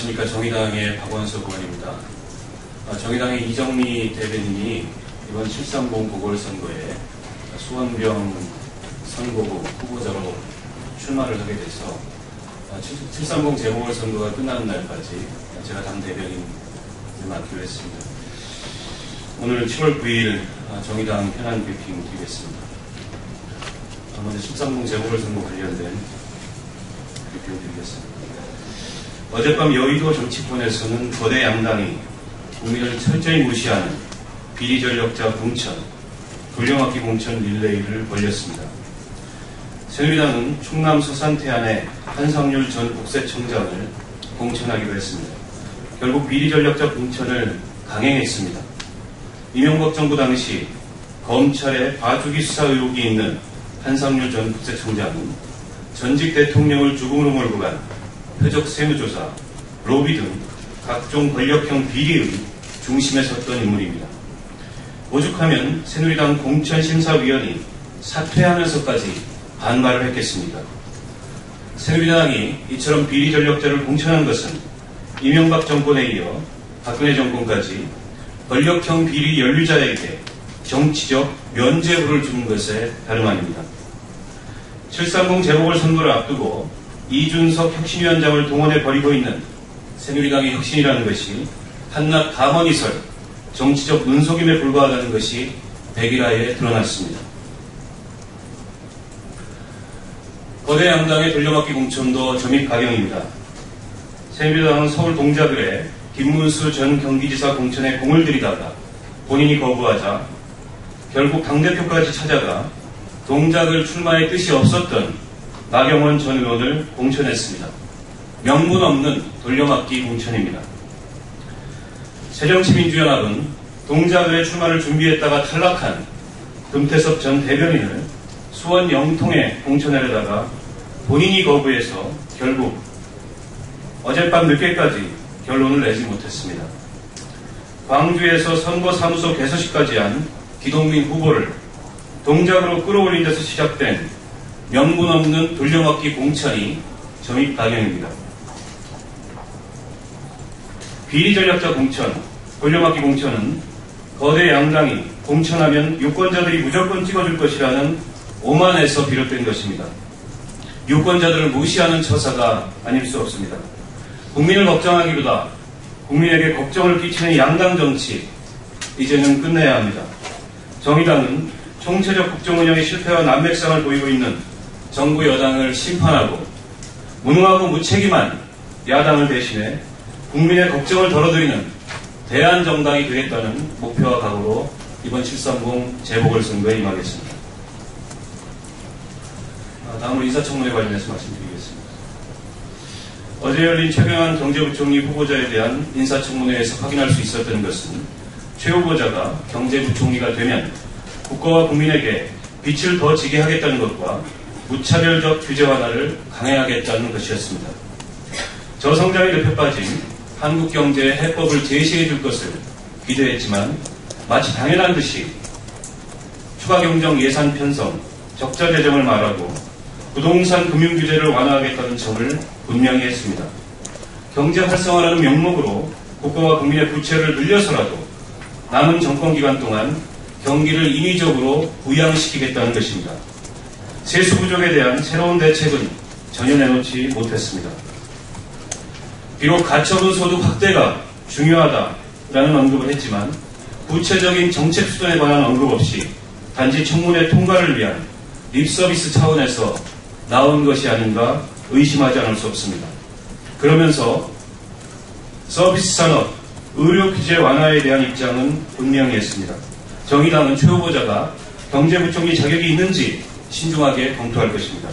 안녕하십니까. 정의당의 박원석 의원입니다. 정의당의 이정미 대변인이 이번 730 보궐선거에 수원병 선거구 후보자로 출마를 하게 돼서 730 재보궐선거가 끝나는 날까지 제가 당 대변인을 맡기로 했습니다. 오늘 7월 9일 정의당 현안 브리핑 드리겠습니다. 먼저 730 재보궐선거 관련된 브리핑 드리겠습니다. 어젯밤 여의도 정치권에서는 거대 양당이 국민을 철저히 무시하는 비리전력자 공천, 돌려막기 공천 릴레이를 벌였습니다. 새누리당은 충남 서산 태안의 한상률 전 국세청장을 공천하기로 했습니다. 결국 비리전력자 공천을 강행했습니다. 이명박 정부 당시 검찰의 봐주기 수사 의혹이 있는 한상률 전 국세청장은 전직 대통령을 죽음으로 몰고 간 표적 세무조사, 로비 등 각종 권력형 비리의 중심에 섰던 인물입니다. 오죽하면 새누리당 공천심사위원이 사퇴하면서까지 반발을 했겠습니까? 새누리당이 이처럼 비리 전력자를 공천한 것은 이명박 정권에 이어 박근혜 정권까지 권력형 비리 연루자에게 정치적 면죄부를 주는 것에 다름 아닙니다. 730 재보궐선거를 앞두고 이준석 혁신위원장을 동원해 벌이고 있는 새누리당의 혁신이라는 것이 한낱 가머니설, 정치적 눈속임에 불과하다는 것이 백일하에 드러났습니다. 거대 양당의 돌려막기 공천도 점입 가경입니다. 새누리당은 서울 동작을에 김문수 전 경기지사 공천에 공을 들이다가 본인이 거부하자 결국 당대표까지 찾아가 동작을 출마의 뜻이 없었던 나경원 전 의원을 공천했습니다. 명분 없는 돌려막기 공천입니다. 새정치민주연합은 동작을에 출마를 준비했다가 탈락한 금태섭 전 대변인을 수원 영통에 공천하려다가 본인이 거부해서 결국 어젯밤 늦게까지 결론을 내지 못했습니다. 광주에서 선거사무소 개소식까지 한 기동민 후보를 동작으로 끌어올린 데서 시작된 명분 없는 돌려막기 공천이 점입 가경입니다. 비리전력자 공천, 돌려막기 공천은 거대 양당이 공천하면 유권자들이 무조건 찍어줄 것이라는 오만에서 비롯된 것입니다. 유권자들을 무시하는 처사가 아닐 수 없습니다. 국민을 걱정하기보다 국민에게 걱정을 끼치는 양당 정치, 이제는 끝내야 합니다. 정의당은 총체적 국정운영의 실패와 난맥상을 보이고 있는 정부 여당을 심판하고 무능하고 무책임한 야당을 대신해 국민의 걱정을 덜어드리는 대안정당이 되겠다는 목표와 각오로 이번 730 재보궐선거에 임하겠습니다. 다음으로 인사청문회 관련해서 말씀드리겠습니다. 어제 열린 최경환 경제부총리 후보자에 대한 인사청문회에서 확인할 수 있었던 것은 최 후보자가 경제부총리가 되면 국가와 국민에게 빚을 더 지게 하겠다는 것과 무차별적 규제 완화를 강행하겠다는 것이었습니다. 저성장에 늪에 빠진 한국 경제의 해법을 제시해 줄 것을 기대했지만 마치 당연한 듯이 추가 경정 예산 편성, 적자 재정을 말하고 부동산 금융 규제를 완화하겠다는 점을 분명히 했습니다. 경제 활성화라는 명목으로 국가와 국민의 부채를 늘려서라도 남은 정권 기간 동안 경기를 인위적으로 부양시키겠다는 것입니다. 세수 부족에 대한 새로운 대책은 전혀 내놓지 못했습니다. 비록 가처분 소득 확대가 중요하다라는 언급을 했지만 구체적인 정책 수단에 관한 언급 없이 단지 청문회 통과를 위한 립서비스 차원에서 나온 것이 아닌가 의심하지 않을 수 없습니다. 그러면서 서비스 산업, 의료 규제 완화에 대한 입장은 분명히 했습니다. 정의당은 최 후보자가 경제부총리 자격이 있는지 신중하게 검토할 것입니다.